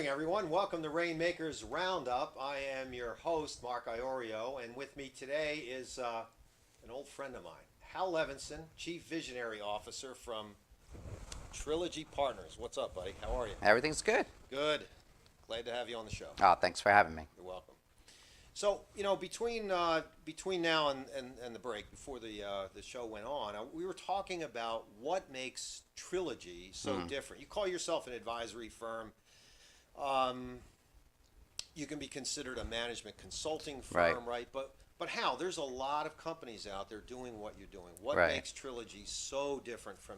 morning, everyone. Welcome to Rainmakers Roundup. I am your host, Mark Iorio, and with me today is an old friend of mine, Hal Levenson, Chief Visionary Officer from Trilogy Partners. What's up, buddy? How are you? Everything's good. Good. Glad to have you on the show. Oh, thanks for having me. You're welcome. So, between now and the break, before the show went on, we were talking about what makes Trilogy so different. You call yourself an advisory firm. You can be considered a management consulting firm, right? But how? There's a lot of companies out there doing what you're doing. What makes Trilogy so different from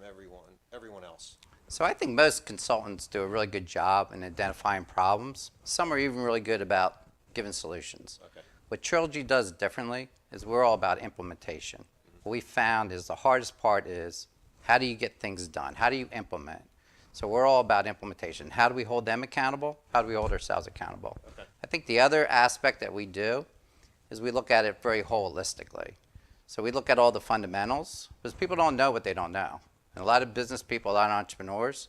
everyone else? So I think most consultants do a really good job in identifying problems. Some are even really good about giving solutions. Okay. What Trilogy does differently is we're all about implementation. What we found is the hardest part is how do you get things done? How do you implement? So we're all about implementation. How do we hold them accountable? How do we hold ourselves accountable? Okay. I think the other aspect that we do is we look at it very holistically. So we look at all the fundamentals because people don't know what they don't know. And a lot of business people, a lot of entrepreneurs,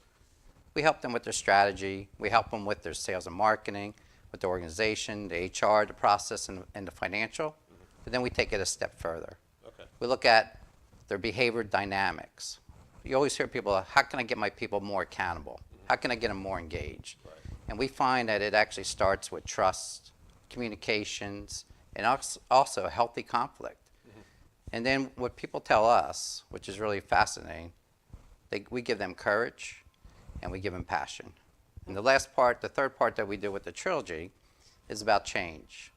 we help them with their strategy. We help them with their sales and marketing, with the organization, the HR, the process, and the financial. But then we take it a step further. Okay. We look at their behavior dynamics. You always hear people, how can I get my people more accountable? How can I get them more engaged? Right. And we find that it actually starts with trust, communications, and also a healthy conflict. And then what people tell us, which is really fascinating, we give them courage and we give them passion. And the third part that we do with the Trilogy is about change.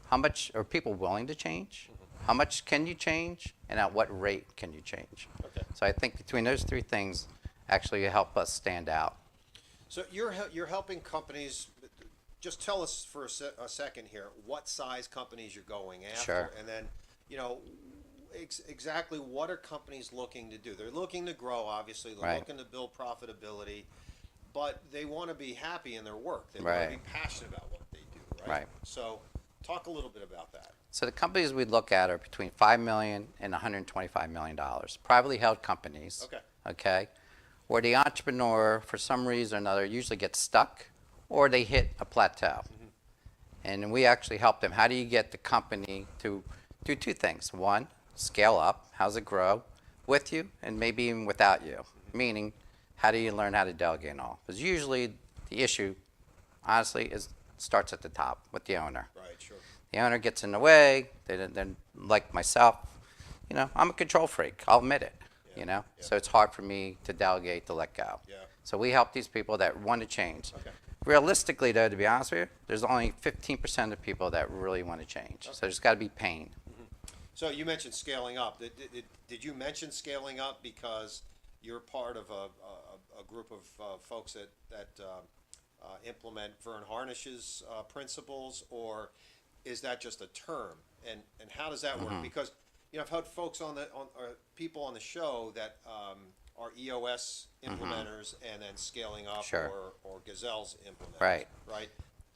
How much are people willing to change? How much can you change? And at what rate can you change? Okay. So I think between those three things actually help us stand out. So you're helping companies. Just tell us for a second here what size companies you're going after, Sure. and then exactly what are companies looking to do? They're looking to grow, obviously. They're Right. looking to build profitability, but they want to be happy in their work. They want Right. to be passionate about what they do, right? Right. So talk a little bit about that. So the companies we look at are between $5 million and $125 million, privately held companies. Okay. Okay, where the entrepreneur, for some reason or another, usually gets stuck or they hit a plateau. And we actually help them. How do you get the company to do two things? One, scale up. How's it grow with you and maybe even without you? Meaning, how do you learn how to delegate and all? Because usually the issue, honestly, starts at the top with the owner. Right, sure. The owner gets in the way. Then, like myself, I'm a control freak. I'll admit it. Yeah. So it's hard for me to delegate, to let go. Yeah. So we help these people that want to change. Okay. Realistically, though, to be honest with you, there's only 15% of people that really want to change. Okay. So there's got to be pain. So you mentioned scaling up. Did you mention scaling up because you're part of a group of folks that implement Vern Harnish's principles, or is that just a term? And how does that work? Because I've had folks people on the show that are EOS implementers and then scaling up, Sure. or Gazelle's implementers. Right. Right.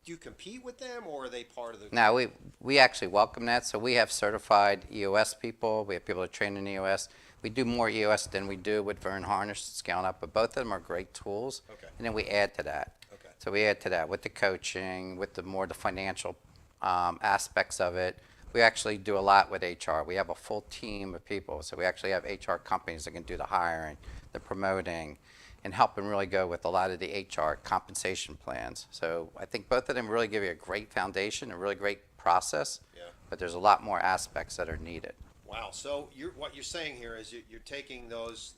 Do you compete with them, or are they part of the? Now, we actually welcome that. So we have certified EOS people. We have people that train in EOS. We do more EOS than we do with Vern Harnish scaling up, but both of them are great tools. Okay. And then we add to that. Okay. So we add to that with the coaching, with the financial aspects of it. We actually do a lot with HR. We have a full team of people. So we actually have HR companies that can do the hiring, the promoting, and help them really go with a lot of the HR compensation plans. So I think both of them really give you a great foundation, a really great process, Yeah. but there's a lot more aspects that are needed. Wow. So what you're saying here is you're taking those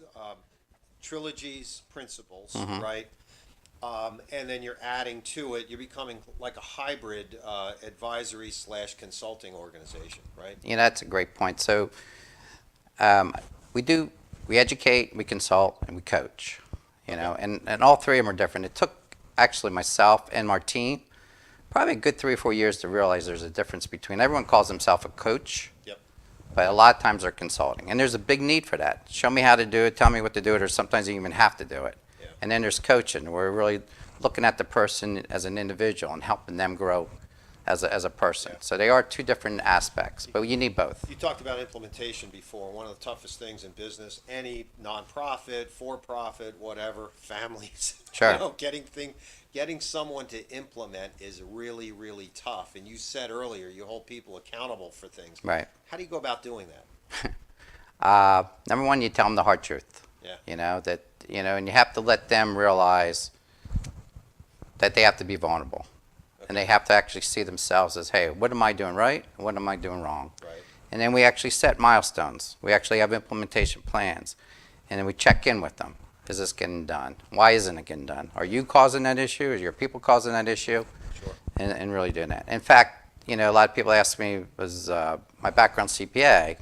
Trilogy's principles, right? And then you're adding to it. You're becoming like a hybrid advisory / consulting organization, right? That's a great point. So we educate, we consult, and we coach. And all three of them are different. It took actually myself and my team probably a good 3 or 4 years to realize there's a difference between, everyone calls himself a coach, Yep. but a lot of times they're consulting. And there's a big need for that. Show me how to do it, tell me what to do it, or sometimes you even have to do it. Yeah. And then there's coaching. We're really looking at the person as an individual and helping them grow as a person. Yeah. So they are two different aspects, but you need both. You talked about implementation before. One of the toughest things in business, any nonprofit, for-profit, whatever, families, Sure. you know, getting someone to implement is really, really tough. And you said earlier, you hold people accountable for things. Right. How do you go about doing that? Number one, you tell them the hard truth. Yeah. You know, that, you know, and you have to let them realize that they have to be vulnerable. And they have to actually see themselves as, hey, what am I doing right? And what am I doing wrong? Right. And then we actually set milestones. We actually have implementation plans. And then we check in with them. Is this getting done? Why isn't it getting done? Are you causing that issue? Is your people causing that issue? Sure. And really doing that. In fact, you know, a lot of people ask me, was my background CPA,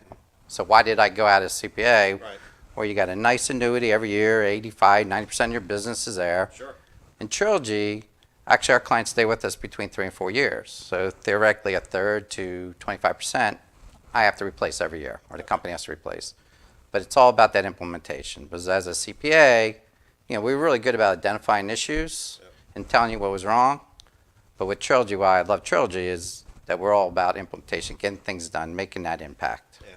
so why did I go out as CPA? Right. Where you got a nice annuity every year, 85, 90% of your business is there. Sure. In Trilogy, actually our clients stay with us between 3 and 4 years. So theoretically a third to 25% I have to replace every year, or the company has to replace. But it's all about that implementation. Because as a CPA, you know, we were really good about identifying issues and telling you what was wrong. But with Trilogy, why I love Trilogy is that we're all about implementation, getting things done, making that impact. Yeah.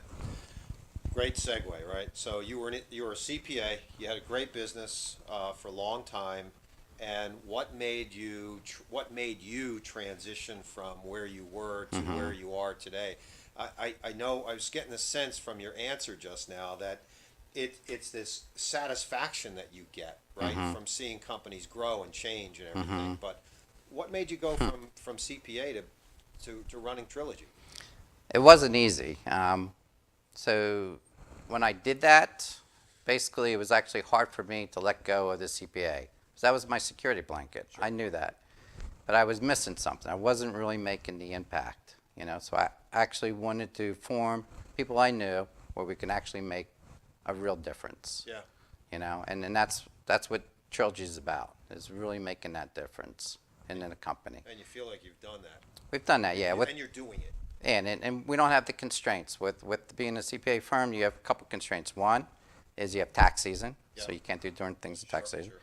Great segue, right? So you were a CPA. You had a great business for a long time. And what made you transition from where you were to where you are today? I know I was getting a sense from your answer just now that it's this satisfaction that you get, right, from seeing companies grow and change and everything. But what made you go from CPA to running Trilogy? It wasn't easy. So when I did that, basically it was actually hard for me to let go of the CPA. So that was my security blanket. Sure. I knew that. But I was missing something. I wasn't really making the impact, you know. So I actually wanted to form people I knew where we can actually make a real difference. Yeah. You know, and that's what Trilogy is about, is really making that difference in a company. And you feel like you've done that. We've done that, yeah. And you're doing it. And we don't have the constraints. With being a CPA firm, you have a couple constraints. One is you have tax season, so you can't do certain things in tax season. Sure.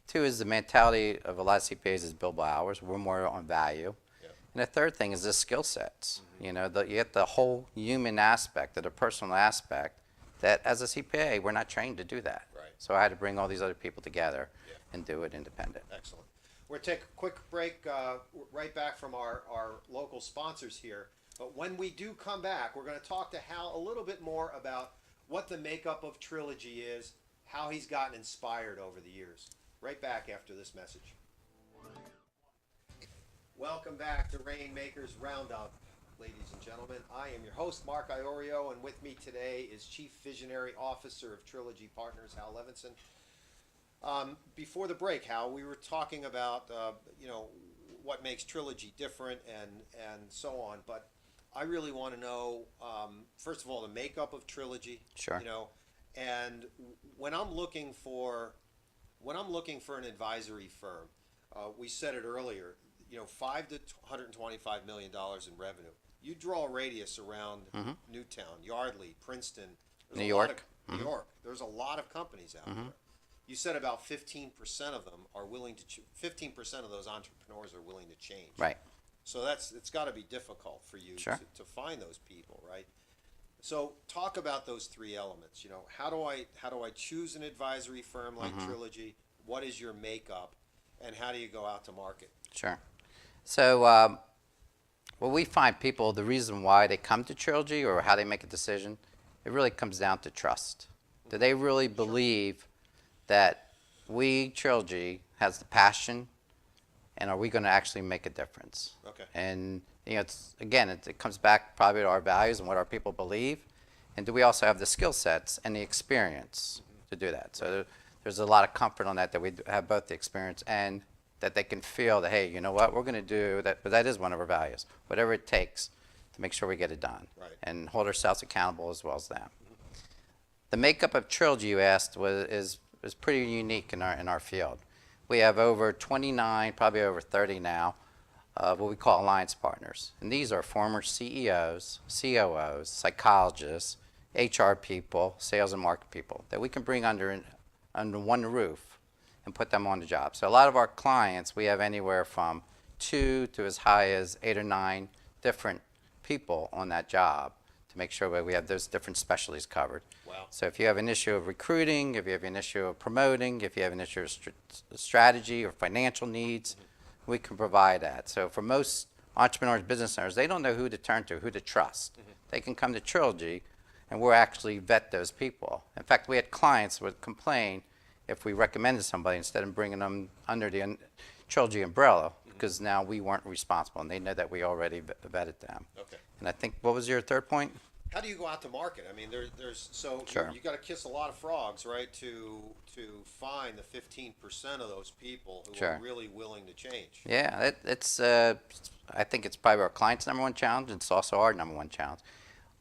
Two is the mentality of a lot of CPAs is billable hours. We're more on value. Yeah. And the third thing is the skill sets. You know, you get the whole human aspect, the personal aspect, that as a CPA, we're not trained to do that. Right. So I had to bring all these other people together and do it independent. Excellent. We're going to take a quick break right back from our local sponsors here. But when we do come back, we're going to talk to Hal a little bit more about what the makeup of Trilogy is, how he's gotten inspired over the years. Right back after this message. Welcome back to Rainmakers Roundup, ladies and gentlemen. I am your host, Mark Iorio, and with me today is Chief Visionary Officer of Trilogy Partners, Hal Levenson. Before the break, Hal, we were talking about you know, what makes Trilogy different and so on, but I really want to know, first of all, the makeup of Trilogy. Sure. You know, and when I'm looking for an advisory firm, we said it earlier, you know, $5 to $125 million in revenue. You draw a radius around Newtown, Yardley, Princeton, New York. New York. There's a lot of companies out there. You said about 15% of them are willing to. 15% of those entrepreneurs are willing to change. Right. So it's got to be difficult for you to find those people, right? So talk about those three elements. You know, how do I choose an advisory firm like Trilogy? What is your makeup, and how do you go out to market? Sure. So well, we find people, the reason why they come to Trilogy or how they make a decision, it really comes down to trust. Do they really believe that we, Trilogy, has the passion, and are we going to actually make a difference? Okay. And you know, it comes back probably to our values and what our people believe, and do we also have the skill sets and the experience to do that? So there's a lot of comfort on that we have both the experience and that they can feel that, hey, you know what, we're going to do that, but that is one of our values, whatever it takes to make sure we get it done, and hold ourselves accountable as well as them. The makeup of Trilogy, you asked, is pretty unique in our field. We have over 29, probably over 30 now, of what we call alliance partners. And these are former CEOs, COOs, psychologists, HR people, sales and market people that we can bring under one roof and put them on the job. So a lot of our clients, we have anywhere from 2 to as high as 8 or 9 different people on that job to make sure that we have those different specialties covered. Wow. So if you have an issue of recruiting, if you have an issue of promoting, if you have an issue of strategy or financial needs, we can provide that. So for most entrepreneurs, business owners, they don't know who to turn to, who to trust. They can come to Trilogy, and we'll actually vet those people. In fact, we had clients would complain if we recommended somebody instead of bringing them under the Trilogy umbrella, because now we weren't responsible, and they know that we already vetted them. Okay. And I think, what was your third point? How do you go out to market? I mean, there's so Sure. you got to kiss a lot of frogs, right? To find the 15% of those people who Sure. are really willing to change. Yeah, it's. I think it's probably our client's number one challenge, and it's also our number one challenge.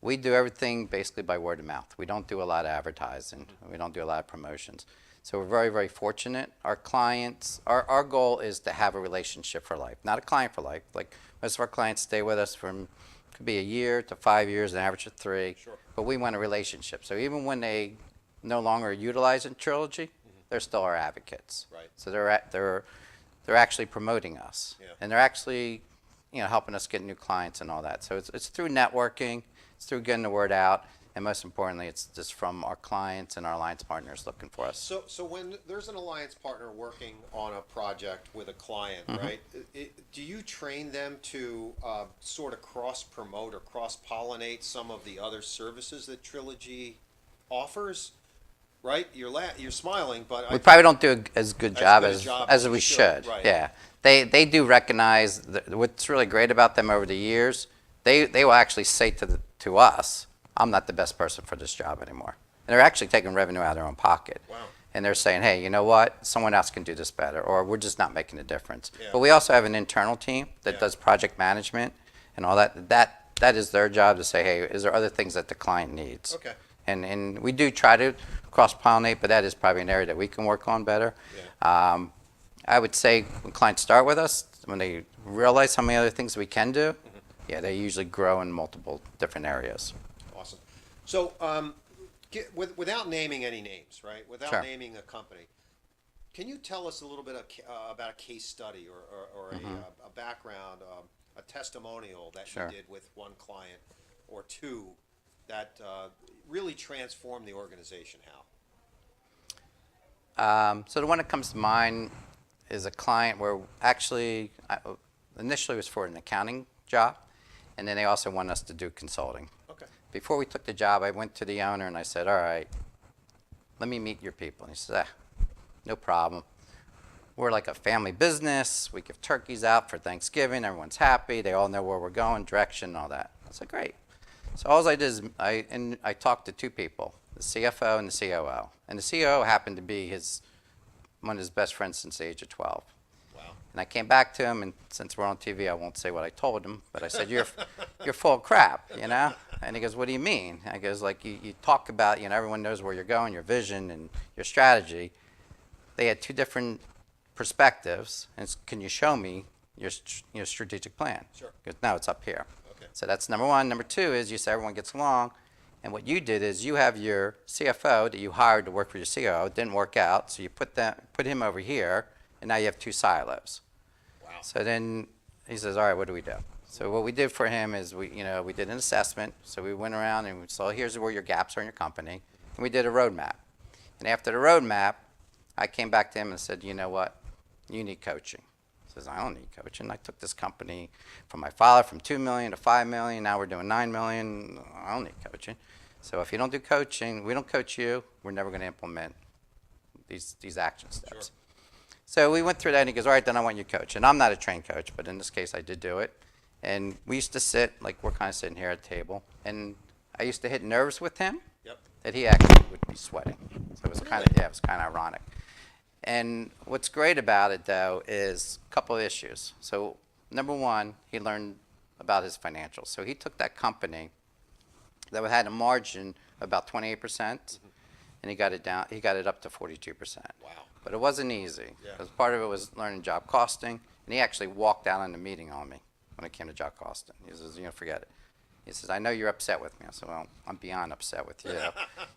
We do everything basically by word of mouth. We don't do a lot of advertising. We don't do a lot of promotions. So we're very, very fortunate. Our clients, our goal is to have a relationship for life, not a client for life. Like most of our clients stay with us from, could be a year to 5 years, an average of 3. Sure. But we want a relationship. So even when they no longer utilize in Trilogy, they're still our advocates. Right. So they're actually promoting us, Yeah. and they're actually, helping us get new clients and all that. So it's through networking, it's through getting the word out, and most importantly, it's just from our clients and our alliance partners looking for us. So when there's an alliance partner working on a project with a client, right? Do you train them to sort of cross promote or cross pollinate some of the other services that Trilogy offers? Right? You're smiling, but We probably don't do as good job good a as job as as we you should, should. right. Yeah, they do recognize what's really great about them over the years. They will actually say to us, "I'm not the best person for this job anymore." And they're actually taking revenue out of their own pocket. Wow. And they're saying, "Hey, you know what? Someone else can do this better," or "We're just not making a difference." Yeah. But we also have an internal team that Yeah. does project management and all that. That is their job to say, "Hey, is there other things that the client needs?" Okay. And we do try to cross-pollinate, but that is probably an area that we can work on better. Yeah. I would say when clients start with us, when they realize how many other things we can do, yeah, they usually grow in multiple different areas. Awesome. So, without naming any names, right? Without Sure. naming a company, can you tell us a little bit about a case study or a background, a testimonial that Sure. you did with one client or two that really transformed the organization? How? So the one that comes to mind is a client where actually initially it was for an accounting job, and then they also wanted us to do consulting. Okay. Before we took the job, I went to the owner and I said, "All right, let me meet your people." And he said, "No problem. We're like a family business. We give turkeys out for Thanksgiving. Everyone's happy. They all know where we're going, direction, all that." I said, "Great." So all I did is I talked to two people, the CFO and the COO. And the COO happened to be one of his best friends since the age of 12. Wow. And I came back to him, and since we're on TV, I won't say what I told him, but I said, you're full of crap, And he goes, "What do you mean?" I goes, "Like you talk about, everyone knows where you're going, your vision and your strategy." They had two different perspectives, and can you show me your strategic plan? Sure. He goes, "No, it's up here." Okay. So that's number one. Number two is you say everyone gets along, and what you did is you have your CFO that you hired to work for your COO. It didn't work out, so you put him over here, and now you have two silos. Wow. So then he says, "All right, what do we do?" So what we did for him is we did an assessment. So we went around and we saw, here's where your gaps are in your company, and we did a roadmap. And after the roadmap, I came back to him and said, "You know what? You need coaching." He says, "I don't need coaching. I took this company from my father from 2 million to 5 million. Now we're doing 9 million. I don't need coaching. So if you don't do coaching, we don't coach you, we're never going to implement these action steps." Sure. So we went through that, and he goes, "All right, then I want you to coach." And I'm not a trained coach, but in this case, I did do it. And we used to sit, like we're kind of sitting here at the table, and I used to hit nerves with him Yep. that he actually would be sweating. So it was kind of, Really? it was kind of ironic. And what's great about it, though, is a couple of issues. So number one, he learned about his financials. So he took that company that had a margin of about 28%, and he got it up to 42%. Wow. But it wasn't easy, Yeah. because part of it was learning job costing, and he actually walked out on the meeting on me when it came to job costing. He says, forget it. He says, "I know you're upset with me." I said, "Well, I'm beyond upset with you.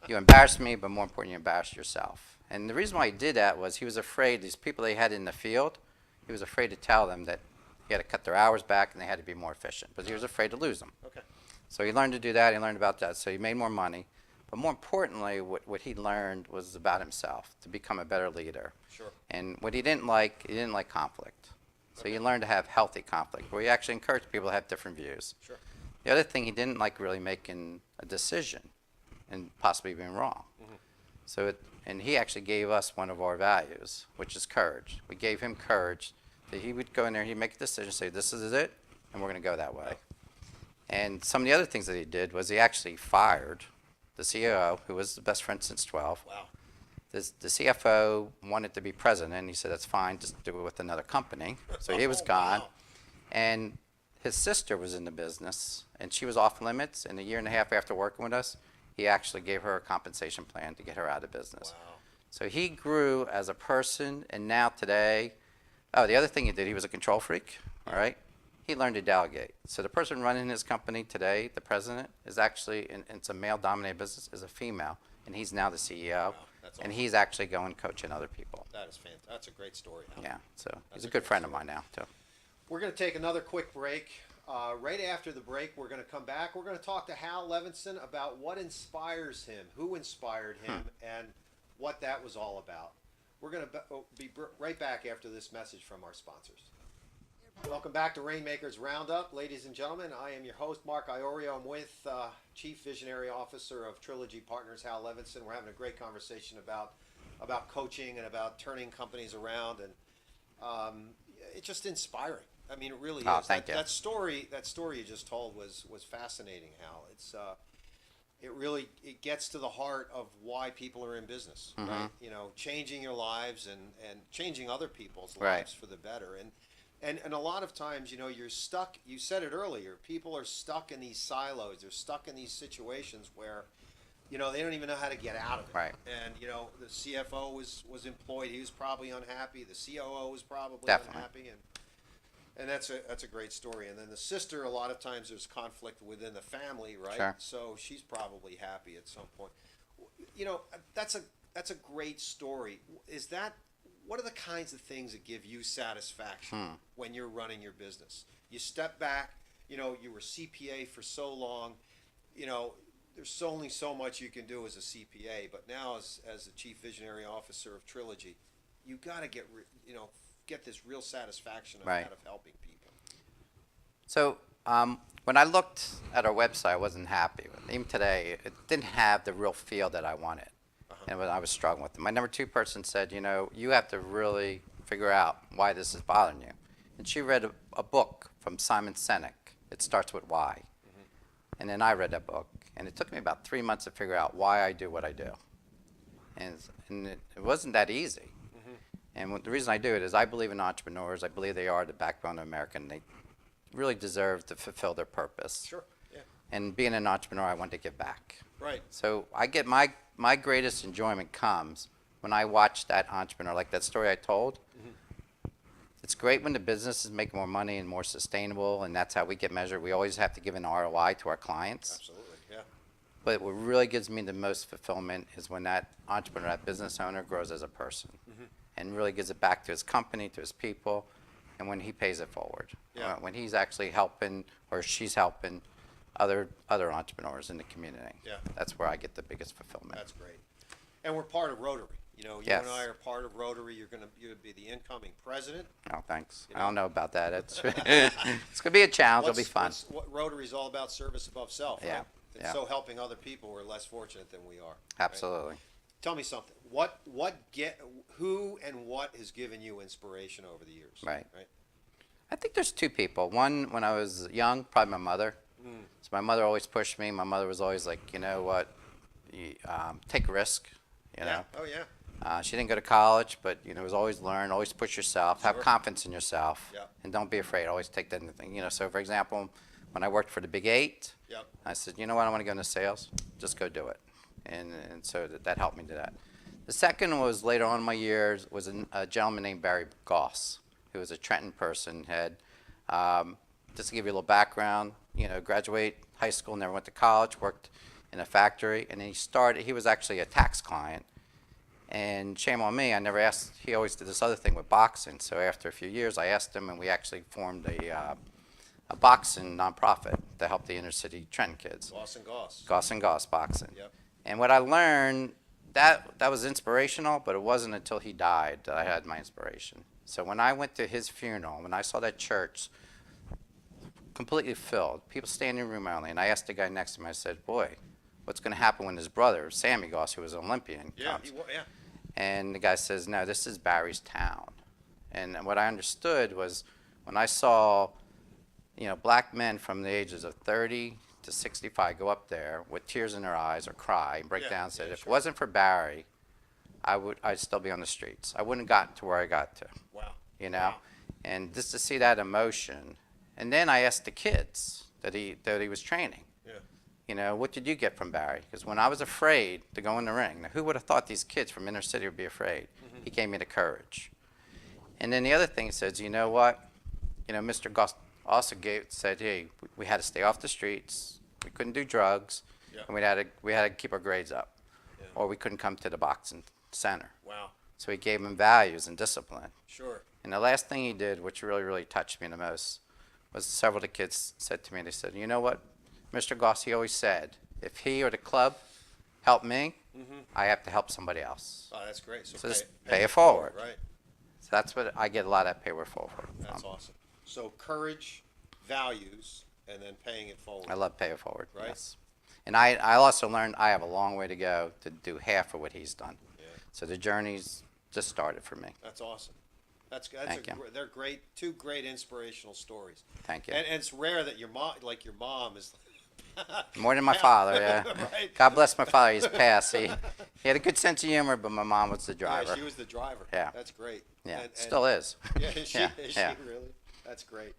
You embarrassed me, but more important, you embarrassed yourself." And the reason why he did that was he was afraid these people they had in the field, he was afraid to tell them that He had to cut their hours back, and they had to be more efficient, but he was afraid to lose them. Okay. So he learned to do that. He learned about that. So he made more money. But more importantly, what he learned was about himself, to become a better leader. Sure. And what he didn't like conflict. So he learned to have healthy conflict, where he actually encouraged people to have different views. Sure. The other thing, he didn't like really making a decision and possibly being wrong. And he actually gave us one of our values, which is courage. We gave him courage that he would go in there, he'd make a decision, say, this is it, and we're going to go that way. And some of the other things that he did was he actually fired the COO, who was the best friend since 12. Wow. The CFO wanted to be president, and he said, that's fine, just do it with another company. So he was gone. Wow. And his sister was in the business, and she was off limits. And a year and a half after working with us, he actually gave her a compensation plan to get her out of business. Wow. So he grew as a person, and now today, the other thing he did, he was a control freak, all right? He learned to delegate. So the person running his company today, the president, is actually, and it's a male-dominated business, is a female, and he's now the CEO. Wow, that's and awesome. he's actually going coaching other people. That is fantastic. That's a great story. Hal. Yeah, so That's he's a a good great friend of story. mine now, too. We're going to take another quick break. Right after the break, we're going to come back. We're going to talk to Hal Levenson about what inspires him, who inspired him, and what that was all about. We're going to be right back after this message from our sponsors. Welcome back to Rainmakers Roundup. Ladies and gentlemen, I am your host, Mark Iorio. I'm with Chief Visionary Officer of Trilogy Partners, Hal Levenson. We're having a great conversation about coaching and about turning companies around, and it's just inspiring. I mean, it really is. Thank you. That story you just told was fascinating, Hal. It gets to the heart of why people are in business, right? You know, changing your lives and changing other people's lives for the better. And a lot of times, you know, you're stuck. You said it earlier. People are stuck in these silos. They're stuck in these situations where, you know, they don't even know how to get out of it. Right. And you know, the CFO was employed. He was probably unhappy. The COO was probably Definitely. unhappy. And that's a great story. And then the sister, a lot of times there's conflict within the family, right? Sure. So she's probably happy at some point. You know, that's a great story. What are the kinds of things that give you satisfaction when you're running your business? You step back, you know, you were CPA for so long, you know, there's only so much you can do as a CPA, but now as the Chief Visionary Officer of Trilogy, you got to get this real satisfaction Right. out of helping people. So when I looked at our website, I wasn't happy with it. Even today, it didn't have the real feel that I wanted. And I was struggling with it. My number 2 person said, you know, you have to really figure out why this is bothering you. And she read a book from Simon Sinek. It starts with why. And then I read that book. And it took me about 3 months to figure out why I do what I do. And it wasn't that easy. And the reason I do it is I believe in entrepreneurs. I believe they are the backbone of America, and they really deserve to fulfill their purpose. Sure, yeah. And being an entrepreneur, I want to give back. Right. So I get my greatest enjoyment comes when I watch that entrepreneur, like that story I told. It's great when the business is making more money and more sustainable, and that's how we get measured. We always have to give an ROI to our clients. Absolutely, yeah. But what really gives me the most fulfillment is when that entrepreneur, that business owner, grows as a person and really gives it back to his company, to his people, and when he pays it forward. Yeah. When he's actually helping or she's helping other entrepreneurs in the community. Yeah. That's where I get the biggest fulfillment. That's great. And we're part of Rotary. You know, you Yes. and I are part of Rotary. You'll be the incoming president. Oh, thanks. You I don't know. know about that. It's it's gonna be a challenge. It'll be fun. What Rotary is all about: service above self. Yeah, Right? And yeah. so helping other people who are less fortunate than we are. right? Absolutely. Tell me something. Who and what has given you inspiration over the years? Right. Right. I think there's 2 people. One, when I was young, probably my mother. So my mother always pushed me. My mother was always like, you know what, take a risk. You know. Yeah. Oh yeah. She didn't go to college, but you know, was always learn, always push yourself, have Sure. confidence in yourself, Yeah. and don't be afraid. Always take that thing. You know, so for example, when I worked for the Big 8, Yep. I said, you know what, I want to go into sales. Just go do it, and so that helped me do that. The second was later on in my years was a gentleman named Barry Goss, who was a Trenton person. Had just to give you a little background, you know, graduate high school, never went to college, worked in a factory, and then he was actually a tax client. And shame on me, I never asked. He always did this other thing with boxing. So after a few years, I asked him, and we actually formed a boxing nonprofit to help the inner city Trenton kids. Goss and Goss. Goss and Goss boxing. Yep. And what I learned, that was inspirational, but it wasn't until he died that I had my inspiration. So when I went to his funeral, when I saw that church completely filled, people standing room only, and I asked the guy next to me, I said, boy, what's going to happen when his brother, Sammy Goss, who was an Olympian, comes? Yeah. And the guy says, no, this is Barry's town. And what I understood was when I saw, black men from the ages of 30 to 65 go up there with tears in their eyes or cry and break down and said, if it wasn't for Barry, I'd still be on the streets. I wouldn't have gotten to where I got to. Wow. Wow. And just to see that emotion. And then I asked the kids that he was training, what did you get from Barry? Because when I was afraid to go in the ring, now who would have thought these kids from inner city would be afraid? Mm-hmm. He gave me the courage. And then the other thing he says, you know what? Mr. Goss also said, hey, we had to stay off the streets. We couldn't do drugs, and we had to keep our grades up, or we couldn't come to the boxing center. Wow. So he gave them values and discipline. Sure. And the last thing he did, which really, really touched me the most, was several of the kids said to me, they said, you know what, Mr. Goss, he always said, if he or the club help me, I have to help somebody else. Oh, that's great. So just pay it forward. Right. So that's what I get a lot of that pay it forward from. That's awesome. So courage, values, and then paying it forward. I love pay it forward. Right. Yes. And I also learned I have a long way to go to do half of what he's done. Yeah. So the journey's just started for me. That's awesome. Thank you. They're great, two great inspirational stories. Thank you. And it's rare that your mom is More than my father, yeah. Right. God bless my father, he's passed. He had a good sense of humor, but my mom was the driver. Yeah, she was the driver. Yeah. That's great. Yeah, And still is. Yeah, is she, Yeah, is yeah. she really? That's great.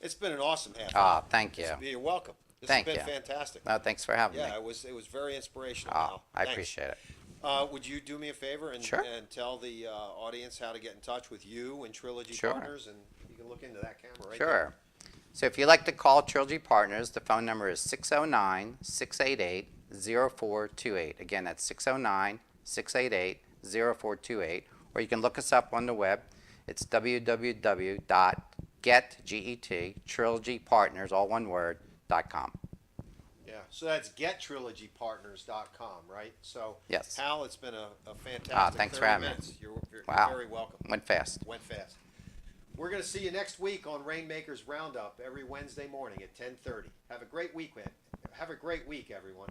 It's been an awesome half Oh, hour. thank you. You're welcome. This Thank has been you. fantastic. No, thanks for having me. Yeah, it was very inspirational. Oh, Al. I Thanks. appreciate it. Would you do me a favor and, Sure. and tell the audience how to get in touch with you and Trilogy Sure. Partners, and you can look into that camera right Sure. So if you'd like to call Trilogy Partners, the phone number is 609-688-0428. Again, that's 609-688-0428. Or you can look us up on the web. It's www.trilogypartners, all one word, .com. Yeah, so that's gettrilogypartners.com, right? So, Yes. Hal, it's been a fantastic thanks 30 for having me. minutes. You're Wow. very welcome. Went fast. Went fast. We're going to see you next week on Rainmakers Roundup every Wednesday morning at 10:30. Have a great week, man. Have a great week, everyone.